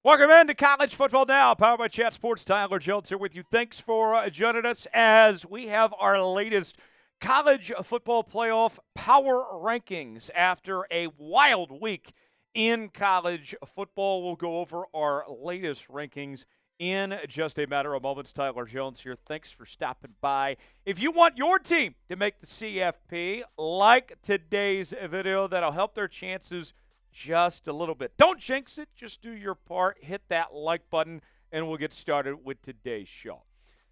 Welcome into College Football Now, powered by Chat Sports. Tyler Jones here with you. Thanks for joining us as we have our latest college football playoff power rankings after a wild week in college football. We'll go over our latest rankings in just a matter of moments. Tyler Jones here. Thanks for stopping by. If you want your team to make the CFP, like today's video, that'll help their chances just a little bit. Don't jinx it. Just do your part. Hit that like button, and we'll get started with today's show.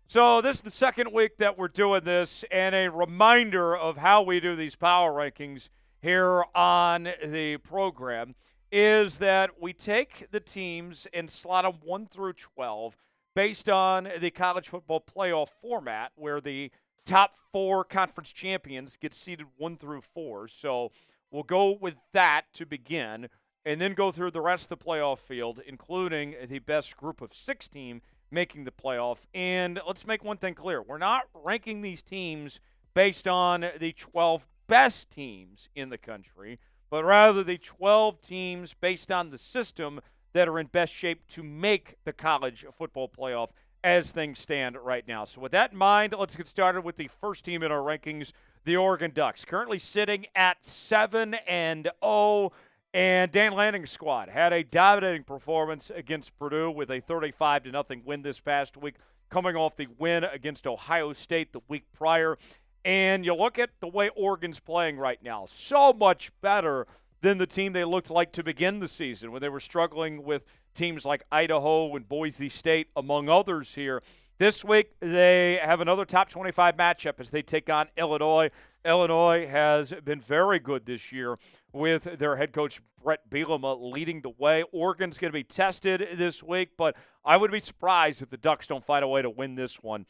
So this is the second week that we're doing this, and a reminder of how we do these power rankings here on the program is that we take the teams and slot them 1 through 12 based on the college football playoff format, where the top 4 conference champions get seeded 1 through 4. So we'll go with that to begin, and then go through the rest of the playoff field, including the best group of 6 team making the playoff. And let's make one thing clear. We're not ranking these teams based on the 12 best teams in the country, but rather the 12 teams based on the system that are in best shape to make the college football playoff as things stand right now. So with that in mind, let's get started with the first team in our rankings, the Oregon Ducks, currently sitting at 7-0, and Dan Lanning's squad had a dominating performance against Purdue with a 35-0 win this past week, coming off the win against Ohio State the week prior. And you look at the way Oregon's playing right now, so much better than the team they looked like to begin the season, when they were struggling with teams like Idaho and Boise State, among others here. This week, they have another top 25 matchup as they take on Illinois. Illinois has been very good this year with their head coach, Brett Bielema, leading the way. Oregon's going to be tested this week, but I would be surprised if the Ducks don't find a way to win this one.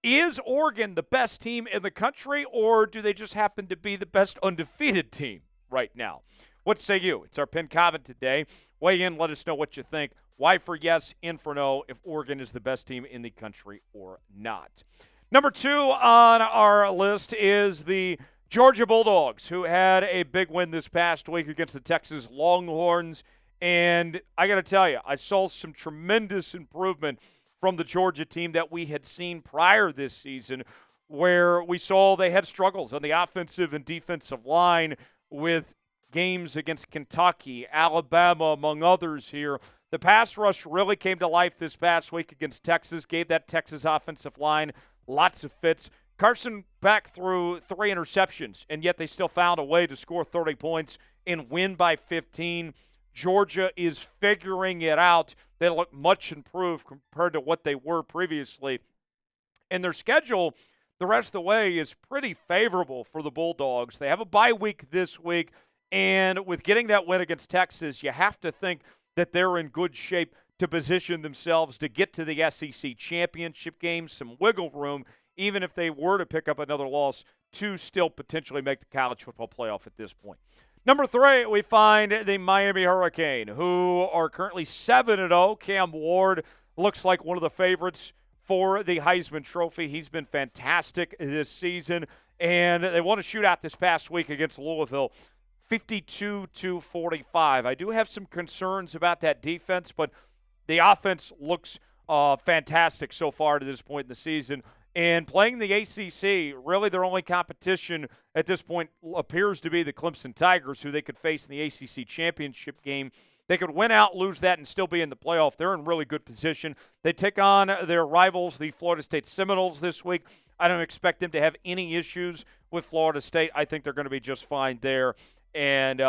Is Oregon the best team in the country, or do they just happen to be the best undefeated team right now? What say you? It's our pinned comment today. Weigh in, let us know what you think. Why for yes, in for no, if Oregon is the best team in the country or not. Number 2 on our list is the Georgia Bulldogs, who had a big win this past week against the Texas Longhorns. And I got to tell you, I saw some tremendous improvement from the Georgia team that we had seen prior this season, where we saw they had struggles on the offensive and defensive line with games against Kentucky, Alabama, among others here. The pass rush really came to life this past week against Texas, gave that Texas offensive line lots of fits. Carson back through 3 interceptions, and yet they still found a way to score 30 points and win by 15. Georgia is figuring it out. They look much improved compared to what they were previously. And their schedule the rest of the way is pretty favorable for the Bulldogs. They have a bye week this week, and with getting that win against Texas, you have to think that they're in good shape to position themselves to get to the SEC championship game, some wiggle room, even if they were to pick up another loss, to still potentially make the college football playoff at this point. Number 3, we find the Miami Hurricane, who are currently 7-0. Cam Ward looks like one of the favorites for the Heisman Trophy. He's been fantastic this season, and they won a shootout this past week against Louisville, 52-45. I do have some concerns about that defense, but the offense looks fantastic so far to this point in the season. And playing the ACC, really their only competition at this point appears to be the Clemson Tigers, who they could face in the ACC championship game. They could win out, lose that, and still be in the playoff. They're in really good position. They take on their rivals, the Florida State Seminoles, this week. I don't expect them to have any issues with Florida State. I think they're going to be just fine there and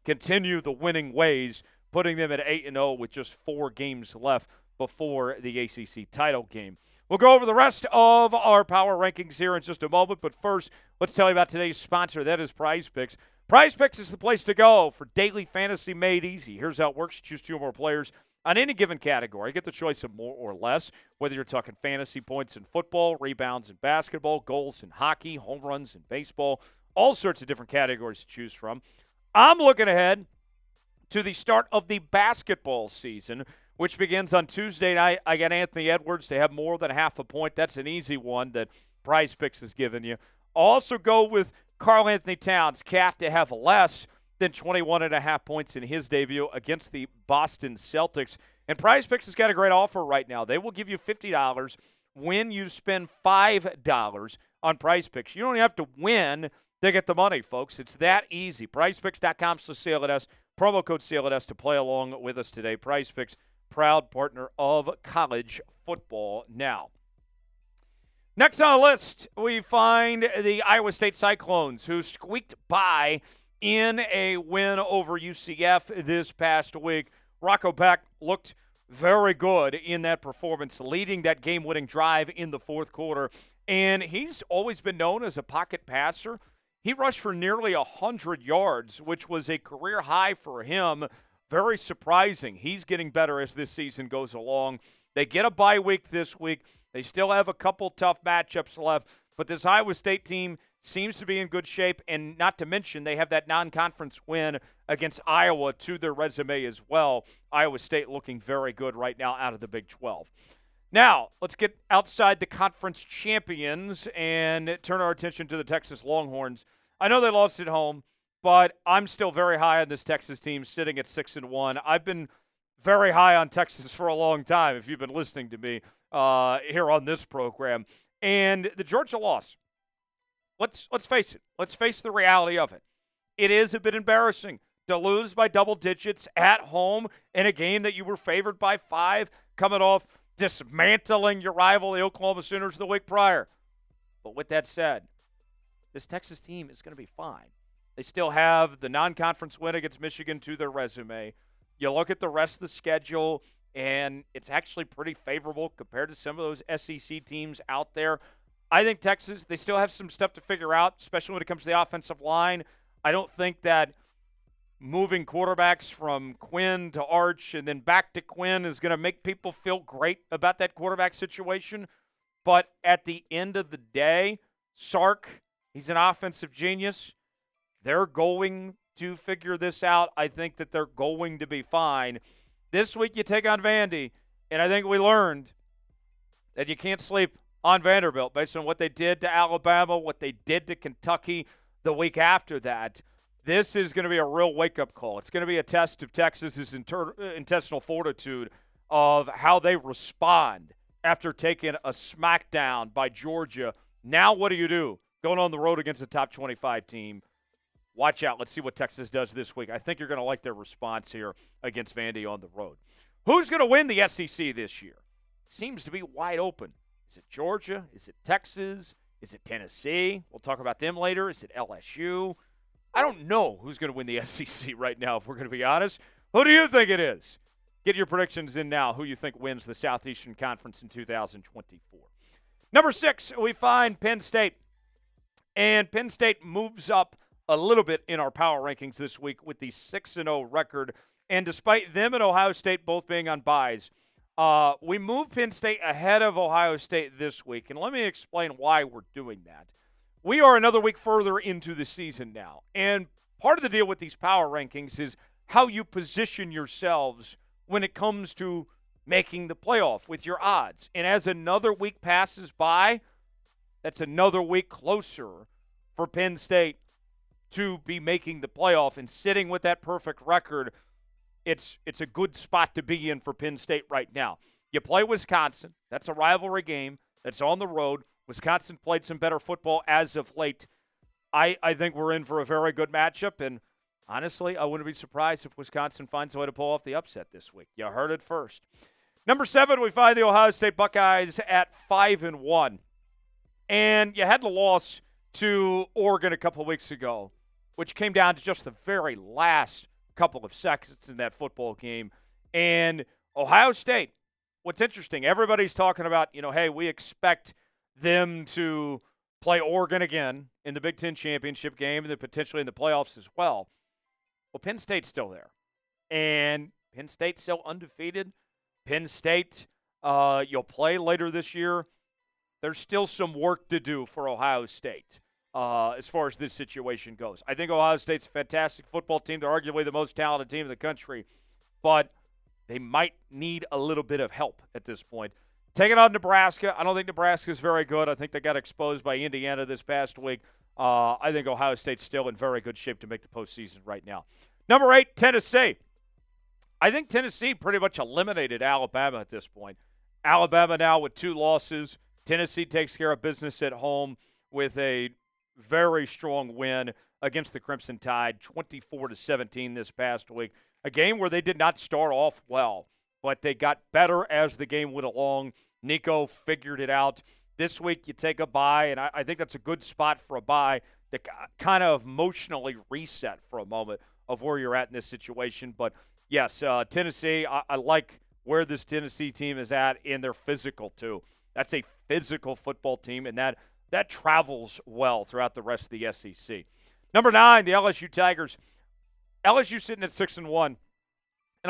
continue the winning ways, putting them at 8-0 with just 4 games left before the ACC title game. We'll go over the rest of our power rankings here in just a moment, but first, let's tell you about today's sponsor. That is PrizePicks. PrizePicks is the place to go for daily fantasy made easy. Here's how it works. Choose 2 or more players on any given category. Get the choice of more or less, whether you're talking fantasy points in football, rebounds in basketball, goals in hockey, home runs in baseball, all sorts of different categories to choose from. I'm looking ahead to the start of the basketball season, which begins on Tuesday night. I got Anthony Edwards to have more than half a point. That's an easy one that PrizePicks has given you. I'll also go with Karl Anthony Towns, Cat, to have less than 21.5 points in his debut against the Boston Celtics. And PrizePicks has got a great offer right now. They will give you $50 when you spend $5 on PrizePicks. You don't have to win to get the money, folks. It's that easy. PrizePicks.com/CLNS. Promo code CLNS to play along with us today. PrizePicks, proud partner of college football now. Next on the list, we find the Iowa State Cyclones, who squeaked by in a win over UCF this past week. Rocco Beck looked very good in that performance, leading that game-winning drive in the fourth quarter. And he's always been known as a pocket passer. He rushed for nearly 100 yards, which was a career high for him. Very surprising. He's getting better as this season goes along. They get a bye week this week. They still have a couple tough matchups left, but this Iowa State team seems to be in good shape, and not to mention they have that non-conference win against Iowa to their resume as well. Iowa State looking very good right now out of the Big 12. Now, let's get outside the conference champions and turn our attention to the Texas Longhorns. I know they lost at home, but I'm still very high on this Texas team, sitting at 6-1. I've been very high on Texas for a long time, if you've been listening to me here on this program. And the Georgia loss, let's face it. Let's face the reality of it. It is a bit embarrassing to lose by double digits at home in a game that you were favored by 5, coming off dismantling your rival, the Oklahoma Sooners, the week prior. But with that said, this Texas team is going to be fine. They still have the non-conference win against Michigan to their resume. You look at the rest of the schedule, and it's actually pretty favorable compared to some of those SEC teams out there. I think Texas, they still have some stuff to figure out, especially when it comes to the offensive line. I don't think that moving quarterbacks from Quinn to Arch and then back to Quinn is going to make people feel great about that quarterback situation. But at the end of the day, Sark, he's an offensive genius. They're going to figure this out. I think that they're going to be fine. This week you take on Vandy, and I think we learned that you can't sleep on Vanderbilt based on what they did to Alabama, what they did to Kentucky the week after that. This is going to be a real wake-up call. It's going to be a test of Texas's intestinal fortitude of how they respond after taking a smackdown by Georgia. Now what do you do? Going on the road against a top 25 team. Watch out. Let's see what Texas does this week. I think you're going to like their response here against Vandy on the road. Who's going to win the SEC this year? Seems to be wide open. Is it Georgia? Is it Texas? Is it Tennessee? We'll talk about them later. Is it LSU? I don't know who's going to win the SEC right now, if we're going to be honest. Who do you think it is? Get your predictions in now. Who you think wins the Southeastern Conference in 2024. Number 6, we find Penn State. And Penn State moves up a little bit in our power rankings this week with the 6-0 record. And despite them and Ohio State both being on byes, we moved Penn State ahead of Ohio State this week. And let me explain why we're doing that. We are another week further into the season now. And part of the deal with these power rankings is how you position yourselves when it comes to making the playoff with your odds. And as another week passes by, that's another week closer for Penn State to be making the playoff and sitting with that perfect record. It's a good spot to be in for Penn State right now. You play Wisconsin. That's a rivalry game. That's on the road. Wisconsin played some better football as of late. I think we're in for a very good matchup, and honestly, I wouldn't be surprised if Wisconsin finds a way to pull off the upset this week. You heard it first. Number 7, we find the Ohio State Buckeyes at 5-1. And you had the loss to Oregon a couple of weeks ago, which came down to just the very last couple of seconds in that football game. And Ohio State, what's interesting, everybody's talking about, hey, we expect them to play Oregon again in the Big Ten championship game and then potentially in the playoffs as well. Well, Penn State's still there. And Penn State's still undefeated. Penn State, you'll play later this year. There's still some work to do for Ohio State as far as this situation goes. I think Ohio State's a fantastic football team. They're arguably the most talented team in the country. But they might need a little bit of help at this point. Taking on Nebraska. I don't think Nebraska's very good. I think they got exposed by Indiana this past week. I think Ohio State's still in very good shape to make the postseason right now. Number 8, Tennessee. I think Tennessee pretty much eliminated Alabama at this point. Alabama now with 2 losses. Tennessee takes care of business at home with a very strong win against the Crimson Tide, 24-17 this past week. A game where they did not start off well, but they got better as the game went along. Nico figured it out. This week you take a bye, and I think that's a good spot for a bye to kind of emotionally reset for a moment of where you're at in this situation. But, yes, Tennessee, I like where this Tennessee team is at, and they're physical too. That's a physical football team, and that travels well throughout the rest of the SEC. Number 9, the LSU Tigers. LSU sitting at 6-1. And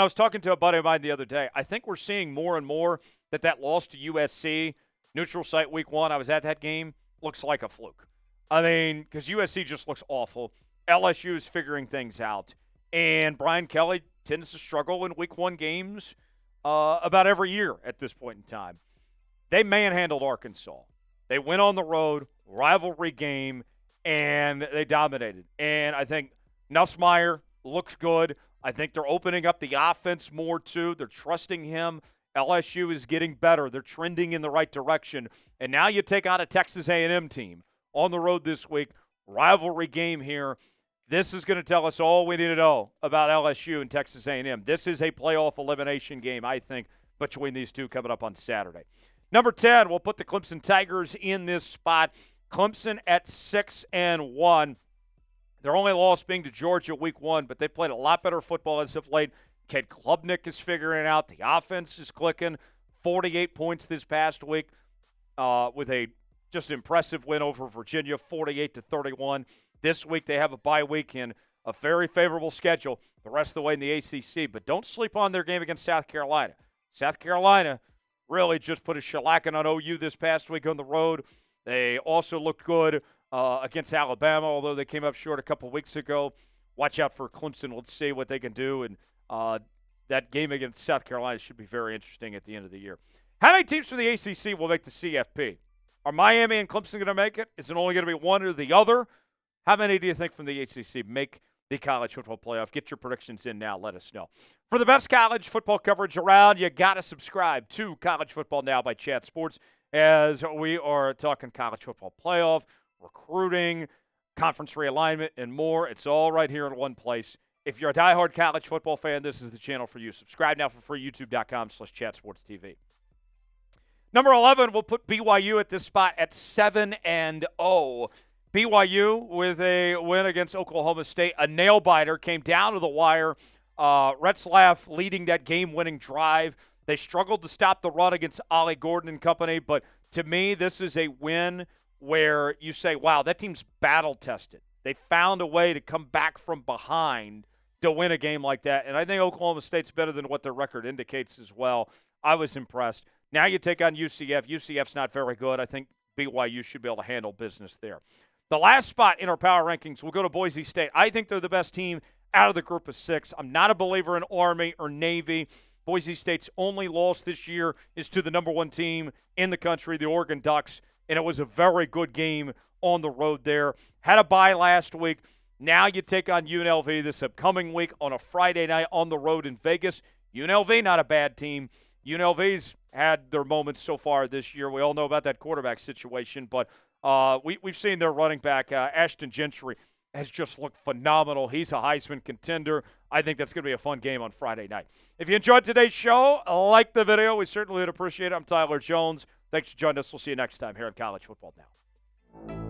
I was talking to a buddy of mine the other day. I think we're seeing more and more that loss to USC, neutral site week 1, I was at that game, looks like a fluke. I mean, because USC just looks awful. LSU is figuring things out. And Brian Kelly tends to struggle in week 1 games about every year at this point in time. They manhandled Arkansas. They went on the road, rivalry game, and they dominated. And I think Nussmeier looks good. I think they're opening up the offense more, too. They're trusting him. LSU is getting better. They're trending in the right direction. And now you take out a Texas A&M team on the road this week. Rivalry game here. This is going to tell us all we need to know about LSU and Texas A&M. This is a playoff elimination game, I think, between these two coming up on Saturday. Number 10, we'll put the Clemson Tigers in this spot. Clemson at 6-1. Their only loss being to Georgia week 1, but they played a lot better football as of late. Ked Klubnik is figuring it out. The offense is clicking. 48 points this past week with a just impressive win over Virginia, 48-31. This week they have a bye week and a very favorable schedule the rest of the way in the ACC. But don't sleep on their game against South Carolina. South Carolina really just put a shellacking on OU this past week on the road. They also looked good against Alabama, although they came up short a couple weeks ago. Watch out for Clemson. Let's see what they can do. And that game against South Carolina should be very interesting at the end of the year. How many teams from the ACC will make the CFP? Are Miami and Clemson going to make it? Is it only going to be one or the other? How many do you think from the ACC make the college football playoff? Get your predictions in now. Let us know. For the best college football coverage around, you got to subscribe to College Football Now by Chat Sports, as we are talking college football playoff, recruiting, conference realignment, and more. It's all right here in one place. If you're a diehard college football fan, this is the channel for you. Subscribe now for free, youtube.com/chatsportstv. Number 11, we'll put BYU at this spot at 7-0. BYU with a win against Oklahoma State. A nail-biter came down to the wire. Retzlaff leading that game-winning drive. They struggled to stop the run against Ollie Gordon and company, but to me, this is a win where you say, wow, that team's battle-tested. They found a way to come back from behind to win a game like that, and I think Oklahoma State's better than what their record indicates as well. I was impressed. Now you take on UCF. UCF's not very good. I think BYU should be able to handle business there. The last spot in our power rankings, we'll go to Boise State. I think they're the best team out of the group of 6. I'm not a believer in Army or Navy. Boise State's only loss this year is to the number 1 team in the country, the Oregon Ducks, and it was a very good game on the road there. Had a bye last week. Now you take on UNLV this upcoming week on a Friday night on the road in Vegas. UNLV, not a bad team. UNLV's had their moments so far this year. We all know about that quarterback situation, but we've seen their running back, Ashton Gentry, has just looked phenomenal. He's a Heisman contender. I think that's going to be a fun game on Friday night. If you enjoyed today's show, like the video. We certainly would appreciate it. I'm Tyler Jones. Thanks for joining us. We'll see you next time here on College Football Now.